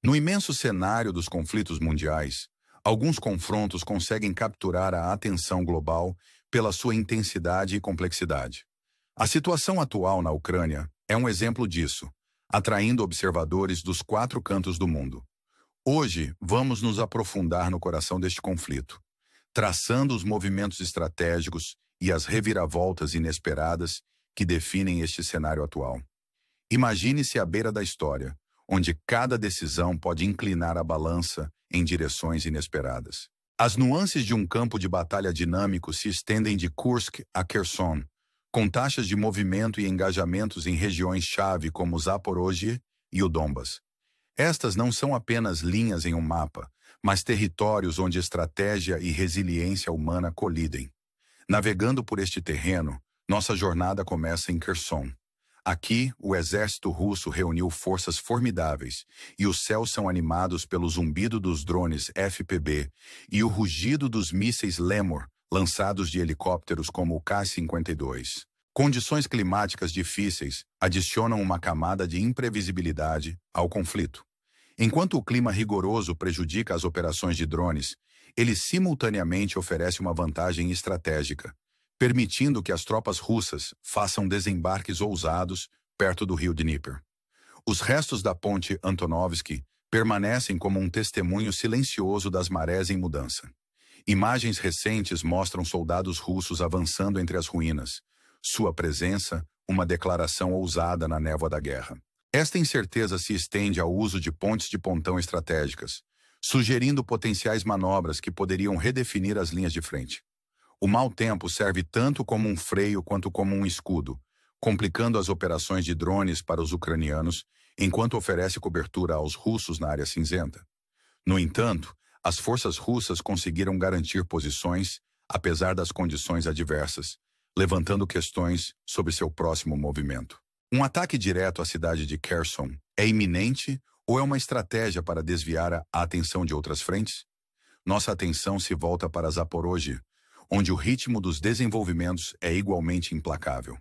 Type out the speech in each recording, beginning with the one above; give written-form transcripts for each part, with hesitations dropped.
No imenso cenário dos conflitos mundiais, alguns confrontos conseguem capturar a atenção global pela sua intensidade e complexidade. A situação atual na Ucrânia é um exemplo disso, atraindo observadores dos quatro cantos do mundo. Hoje, vamos nos aprofundar no coração deste conflito, traçando os movimentos estratégicos e as reviravoltas inesperadas que definem este cenário atual. Imagine-se à beira da história, onde cada decisão pode inclinar a balança em direções inesperadas. As nuances de um campo de batalha dinâmico se estendem de Kursk a Kherson, com taxas de movimento e engajamentos em regiões-chave como Zaporozhye e o Donbas. Estas não são apenas linhas em um mapa, mas territórios onde estratégia e resiliência humana colidem. Navegando por este terreno, nossa jornada começa em Kherson. Aqui, o exército russo reuniu forças formidáveis, e os céus são animados pelo zumbido dos drones FPV e o rugido dos mísseis Lemur, lançados de helicópteros como o Ka-52. Condições climáticas difíceis adicionam uma camada de imprevisibilidade ao conflito. Enquanto o clima rigoroso prejudica as operações de drones, ele simultaneamente oferece uma vantagem estratégica, permitindo que as tropas russas façam desembarques ousados perto do rio Dnieper. Os restos da ponte Antonovsky permanecem como um testemunho silencioso das marés em mudança. Imagens recentes mostram soldados russos avançando entre as ruínas. Sua presença, uma declaração ousada na névoa da guerra. Esta incerteza se estende ao uso de pontes de pontão estratégicas, sugerindo potenciais manobras que poderiam redefinir as linhas de frente. O mau tempo serve tanto como um freio quanto como um escudo, complicando as operações de drones para os ucranianos, enquanto oferece cobertura aos russos na área cinzenta. No entanto, as forças russas conseguiram garantir posições, apesar das condições adversas, levantando questões sobre seu próximo movimento. Um ataque direto à cidade de Kherson é iminente ou é uma estratégia para desviar a atenção de outras frentes? Nossa atenção se volta para Zaporozhye, onde o ritmo dos desenvolvimentos é igualmente implacável.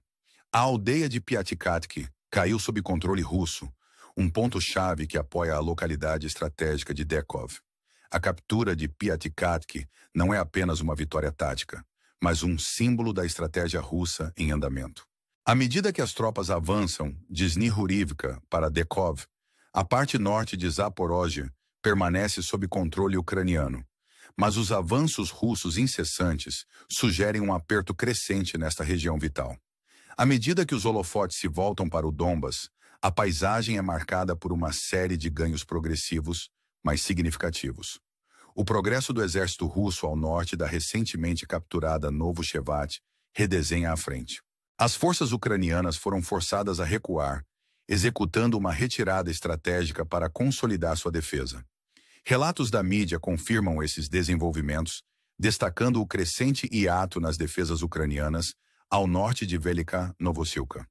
A aldeia de Piatikatsky caiu sob controle russo, um ponto-chave que apoia a localidade estratégica de Dekov. A captura de Piatikatsky não é apenas uma vitória tática, mas um símbolo da estratégia russa em andamento. À medida que as tropas avançam de Snihurivka para Dekov, a parte norte de Zaporozhye permanece sob controle ucraniano, mas os avanços russos incessantes sugerem um aperto crescente nesta região vital. À medida que os holofotes se voltam para o Donbas, a paisagem é marcada por uma série de ganhos progressivos, mas significativos. O progresso do exército russo ao norte da recentemente capturada Novo-Shevat redesenha a frente. As forças ucranianas foram forçadas a recuar, executando uma retirada estratégica para consolidar sua defesa. Relatos da mídia confirmam esses desenvolvimentos, destacando o crescente hiato nas defesas ucranianas ao norte de Velika Novosilka.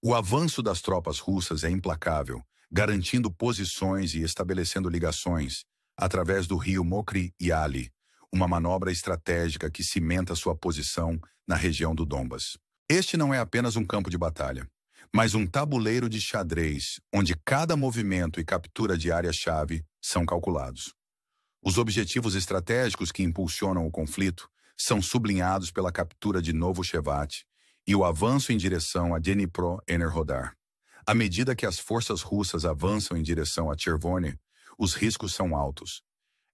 O avanço das tropas russas é implacável, garantindo posições e estabelecendo ligações através do rio Mokry Yaly, uma manobra estratégica que cimenta sua posição na região do Donbas. Este não é apenas um campo de batalha, mas um tabuleiro de xadrez, onde cada movimento e captura de área-chave são calculados. Os objetivos estratégicos que impulsionam o conflito são sublinhados pela captura de Novo-Shevat e o avanço em direção a Dnipro-Enerhodar. À medida que as forças russas avançam em direção a Chervony, os riscos são altos.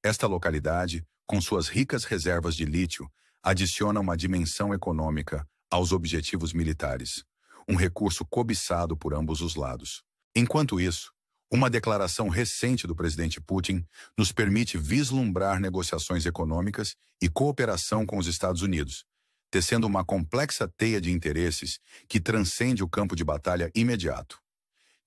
Esta localidade, com suas ricas reservas de lítio, adiciona uma dimensão econômica aos objetivos militares, um recurso cobiçado por ambos os lados. Enquanto isso, uma declaração recente do presidente Putin nos permite vislumbrar negociações econômicas e cooperação com os Estados Unidos, tecendo uma complexa teia de interesses que transcende o campo de batalha imediato.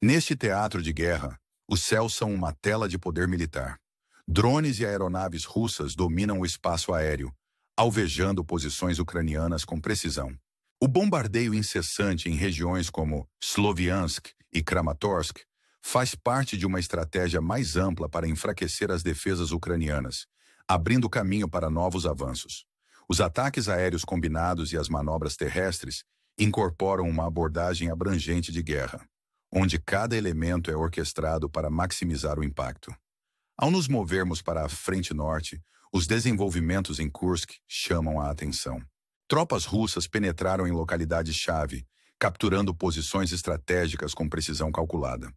Neste teatro de guerra, os céus são uma tela de poder militar. Drones e aeronaves russas dominam o espaço aéreo, alvejando posições ucranianas com precisão. O bombardeio incessante em regiões como Sloviansk e Kramatorsk faz parte de uma estratégia mais ampla para enfraquecer as defesas ucranianas, abrindo caminho para novos avanços. Os ataques aéreos combinados e as manobras terrestres incorporam uma abordagem abrangente de guerra, onde cada elemento é orquestrado para maximizar o impacto. Ao nos movermos para a frente norte, os desenvolvimentos em Kursk chamam a atenção. Tropas russas penetraram em localidades-chave, capturando posições estratégicas com precisão calculada.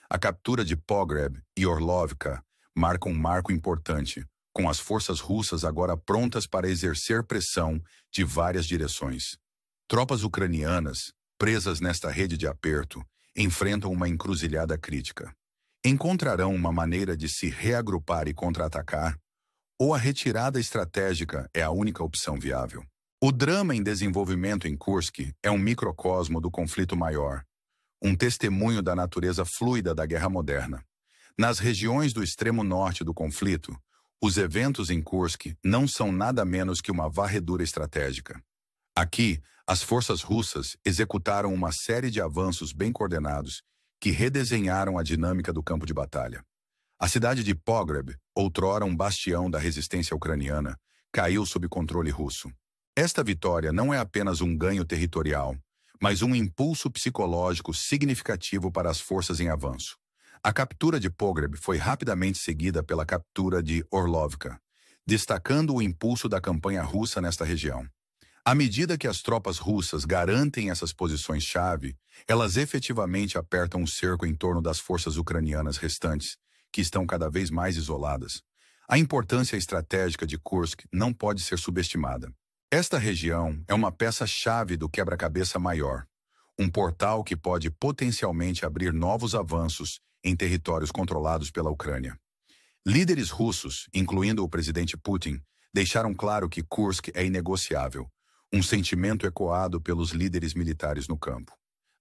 A captura de Pogreb e Orlovka marca um marco importante, com as forças russas agora prontas para exercer pressão de várias direções. Tropas ucranianas, presas nesta rede de aperto, enfrentam uma encruzilhada crítica. Encontrarão uma maneira de se reagrupar e contra-atacar, ou a retirada estratégica é a única opção viável? O drama em desenvolvimento em Kursk é um microcosmo do conflito maior, um testemunho da natureza fluida da guerra moderna. Nas regiões do extremo norte do conflito, os eventos em Kursk não são nada menos que uma varredura estratégica. Aqui, as forças russas executaram uma série de avanços bem coordenados que redesenharam a dinâmica do campo de batalha. A cidade de Pogreb, outrora um bastião da resistência ucraniana, caiu sob controle russo. Esta vitória não é apenas um ganho territorial, mas um impulso psicológico significativo para as forças em avanço. A captura de Pogreb foi rapidamente seguida pela captura de Orlovka, destacando o impulso da campanha russa nesta região. À medida que as tropas russas garantem essas posições-chave, elas efetivamente apertam o cerco em torno das forças ucranianas restantes, que estão cada vez mais isoladas. A importância estratégica de Kursk não pode ser subestimada. Esta região é uma peça-chave do quebra-cabeça maior, um portal que pode potencialmente abrir novos avanços em territórios controlados pela Ucrânia. Líderes russos, incluindo o presidente Putin, deixaram claro que Kursk é inegociável, um sentimento ecoado pelos líderes militares no campo.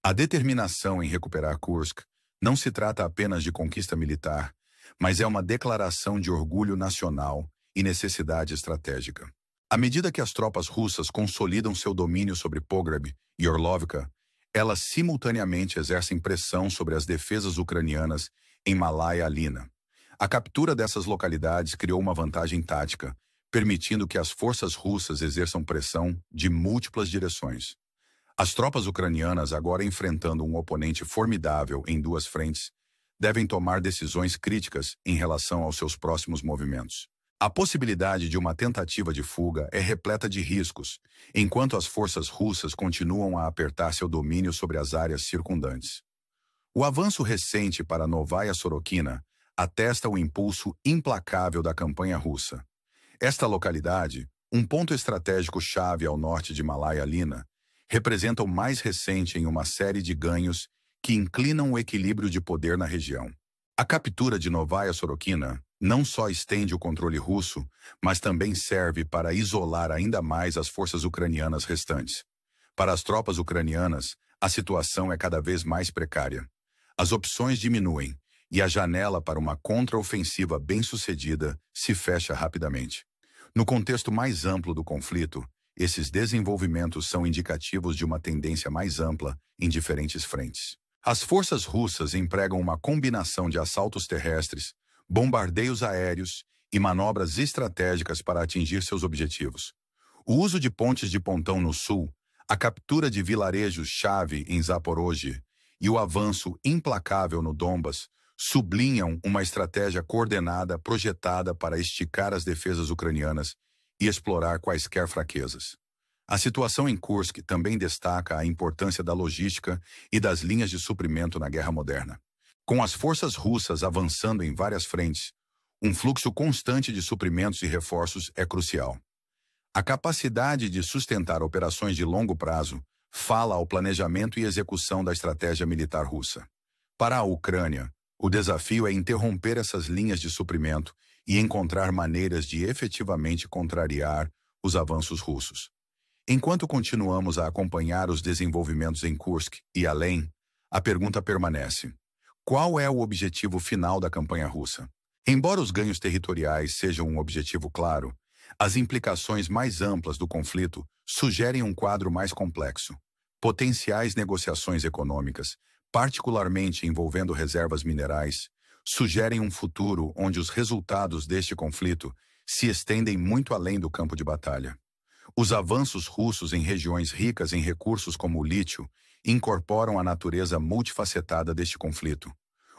A determinação em recuperar Kursk não se trata apenas de conquista militar, mas é uma declaração de orgulho nacional e necessidade estratégica. À medida que as tropas russas consolidam seu domínio sobre Pogreb e Orlovka, elas simultaneamente exercem pressão sobre as defesas ucranianas em Malaya Alina. A captura dessas localidades criou uma vantagem tática, permitindo que as forças russas exerçam pressão de múltiplas direções. As tropas ucranianas, agora enfrentando um oponente formidável em duas frentes, devem tomar decisões críticas em relação aos seus próximos movimentos. A possibilidade de uma tentativa de fuga é repleta de riscos, enquanto as forças russas continuam a apertar seu domínio sobre as áreas circundantes. O avanço recente para Novaya Sorokina atesta o impulso implacável da campanha russa. Esta localidade, um ponto estratégico-chave ao norte de Malaya Alina, representa o mais recente em uma série de ganhos que inclinam o equilíbrio de poder na região. A captura de Novaya Sorokina não só estende o controle russo, mas também serve para isolar ainda mais as forças ucranianas restantes. Para as tropas ucranianas, a situação é cada vez mais precária. As opções diminuem e a janela para uma contraofensiva bem-sucedida se fecha rapidamente. No contexto mais amplo do conflito, esses desenvolvimentos são indicativos de uma tendência mais ampla em diferentes frentes. As forças russas empregam uma combinação de assaltos terrestres, bombardeios aéreos e manobras estratégicas para atingir seus objetivos. O uso de pontes de pontão no sul, a captura de vilarejos-chave em Zaporozhye e o avanço implacável no Donbas sublinham uma estratégia coordenada projetada para esticar as defesas ucranianas e explorar quaisquer fraquezas. A situação em Kursk também destaca a importância da logística e das linhas de suprimento na guerra moderna. Com as forças russas avançando em várias frentes, um fluxo constante de suprimentos e reforços é crucial. A capacidade de sustentar operações de longo prazo fala ao planejamento e execução da estratégia militar russa. Para a Ucrânia, o desafio é interromper essas linhas de suprimento e encontrar maneiras de efetivamente contrariar os avanços russos. Enquanto continuamos a acompanhar os desenvolvimentos em Kursk e além, a pergunta permanece: qual é o objetivo final da campanha russa? Embora os ganhos territoriais sejam um objetivo claro, as implicações mais amplas do conflito sugerem um quadro mais complexo. Potenciais negociações econômicas, particularmente envolvendo reservas minerais, sugerem um futuro onde os resultados deste conflito se estendem muito além do campo de batalha. Os avanços russos em regiões ricas em recursos como o lítio incorporam a natureza multifacetada deste conflito,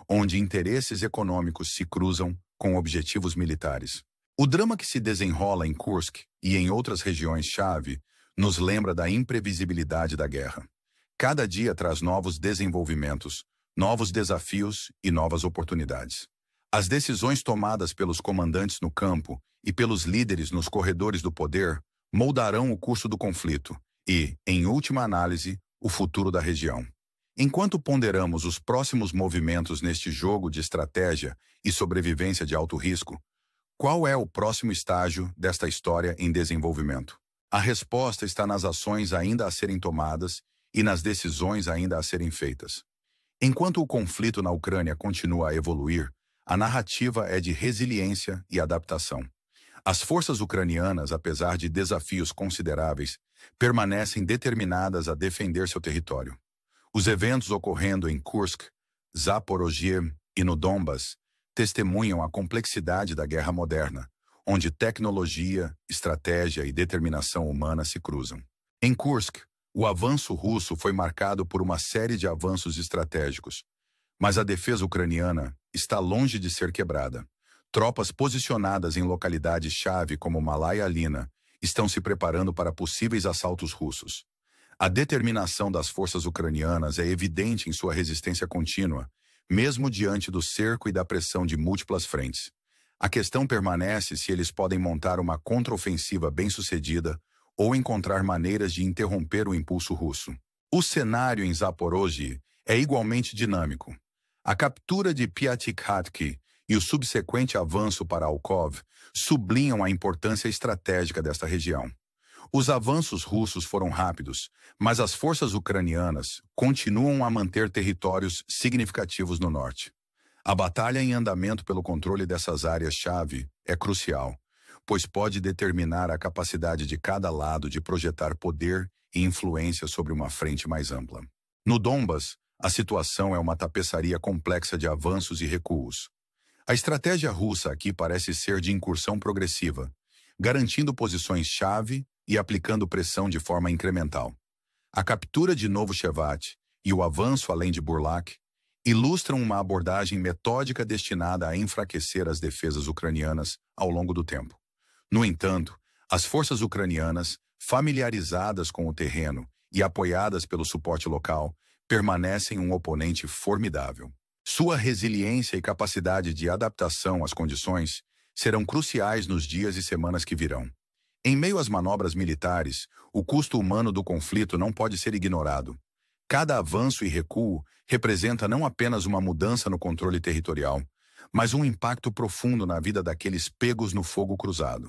onde interesses econômicos se cruzam com objetivos militares. O drama que se desenrola em Kursk e em outras regiões-chave nos lembra da imprevisibilidade da guerra. Cada dia traz novos desenvolvimentos, novos desafios e novas oportunidades. As decisões tomadas pelos comandantes no campo e pelos líderes nos corredores do poder moldarão o curso do conflito e, em última análise, o futuro da região. Enquanto ponderamos os próximos movimentos neste jogo de estratégia e sobrevivência de alto risco, qual é o próximo estágio desta história em desenvolvimento? A resposta está nas ações ainda a serem tomadas e nas decisões ainda a serem feitas. Enquanto o conflito na Ucrânia continua a evoluir, a narrativa é de resiliência e adaptação. As forças ucranianas, apesar de desafios consideráveis, permanecem determinadas a defender seu território. Os eventos ocorrendo em Kursk, Zaporozhye e no Donbas testemunham a complexidade da guerra moderna, onde tecnologia, estratégia e determinação humana se cruzam. Em Kursk, o avanço russo foi marcado por uma série de avanços estratégicos, mas a defesa ucraniana está longe de ser quebrada. Tropas posicionadas em localidades-chave como Malaya Alina estão se preparando para possíveis assaltos russos. A determinação das forças ucranianas é evidente em sua resistência contínua, mesmo diante do cerco e da pressão de múltiplas frentes. A questão permanece se eles podem montar uma contraofensiva bem-sucedida ou encontrar maneiras de interromper o impulso russo. O cenário em Zaporozhye é igualmente dinâmico. A captura de Piatikhatki e o subsequente avanço para Alkov sublinham a importância estratégica desta região. Os avanços russos foram rápidos, mas as forças ucranianas continuam a manter territórios significativos no norte. A batalha em andamento pelo controle dessas áreas-chave é crucial, pois pode determinar a capacidade de cada lado de projetar poder e influência sobre uma frente mais ampla. No Donbas, a situação é uma tapeçaria complexa de avanços e recuos. A estratégia russa aqui parece ser de incursão progressiva, garantindo posições-chave e aplicando pressão de forma incremental. A captura de Novoshevat e o avanço além de Burlak ilustram uma abordagem metódica destinada a enfraquecer as defesas ucranianas ao longo do tempo. No entanto, as forças ucranianas, familiarizadas com o terreno e apoiadas pelo suporte local, permanecem um oponente formidável. Sua resiliência e capacidade de adaptação às condições serão cruciais nos dias e semanas que virão. Em meio às manobras militares, o custo humano do conflito não pode ser ignorado. Cada avanço e recuo representa não apenas uma mudança no controle territorial, mas um impacto profundo na vida daqueles pegos no fogo cruzado.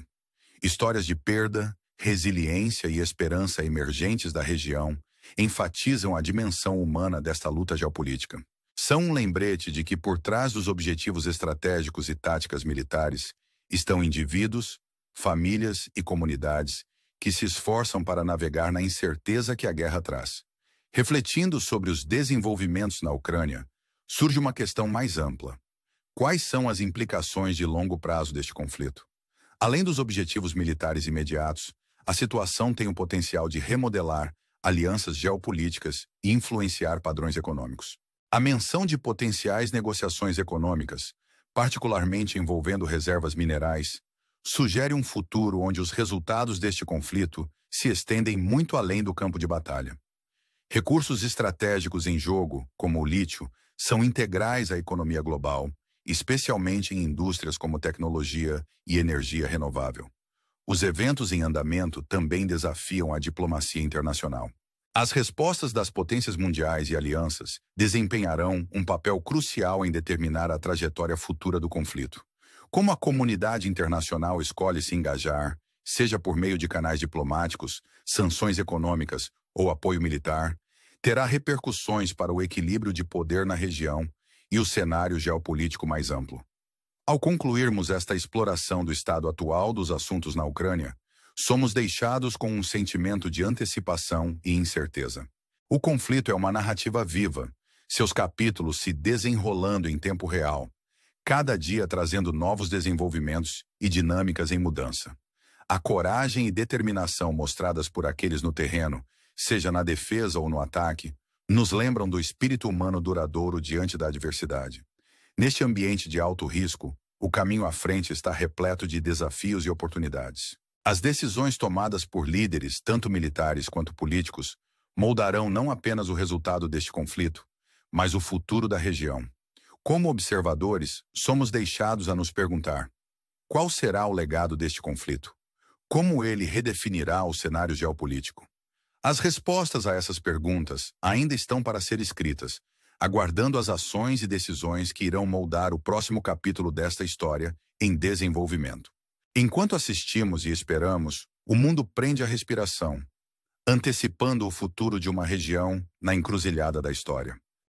Histórias de perda, resiliência e esperança emergentes da região enfatizam a dimensão humana desta luta geopolítica. São um lembrete de que por trás dos objetivos estratégicos e táticas militares estão indivíduos, famílias e comunidades que se esforçam para navegar na incerteza que a guerra traz. Refletindo sobre os desenvolvimentos na Ucrânia, surge uma questão mais ampla. Quais são as implicações de longo prazo deste conflito? Além dos objetivos militares imediatos, a situação tem o potencial de remodelar alianças geopolíticas e influenciar padrões econômicos. A menção de potenciais negociações econômicas, particularmente envolvendo reservas minerais, sugere um futuro onde os resultados deste conflito se estendem muito além do campo de batalha. Recursos estratégicos em jogo, como o lítio, são integrais à economia global, especialmente em indústrias como tecnologia e energia renovável. Os eventos em andamento também desafiam a diplomacia internacional. As respostas das potências mundiais e alianças desempenharão um papel crucial em determinar a trajetória futura do conflito. Como a comunidade internacional escolhe se engajar, seja por meio de canais diplomáticos, sanções econômicas ou apoio militar, terá repercussões para o equilíbrio de poder na região e o cenário geopolítico mais amplo. Ao concluirmos esta exploração do estado atual dos assuntos na Ucrânia, somos deixados com um sentimento de antecipação e incerteza. O conflito é uma narrativa viva, seus capítulos se desenrolando em tempo real, cada dia trazendo novos desenvolvimentos e dinâmicas em mudança. A coragem e determinação mostradas por aqueles no terreno, seja na defesa ou no ataque, nos lembram do espírito humano duradouro diante da adversidade. Neste ambiente de alto risco, o caminho à frente está repleto de desafios e oportunidades. As decisões tomadas por líderes, tanto militares quanto políticos, moldarão não apenas o resultado deste conflito, mas o futuro da região. Como observadores, somos deixados a nos perguntar: qual será o legado deste conflito? Como ele redefinirá o cenário geopolítico? As respostas a essas perguntas ainda estão para ser escritas, aguardando as ações e decisões que irão moldar o próximo capítulo desta história em desenvolvimento. Enquanto assistimos e esperamos, o mundo prende a respiração, antecipando o futuro de uma região na encruzilhada da história.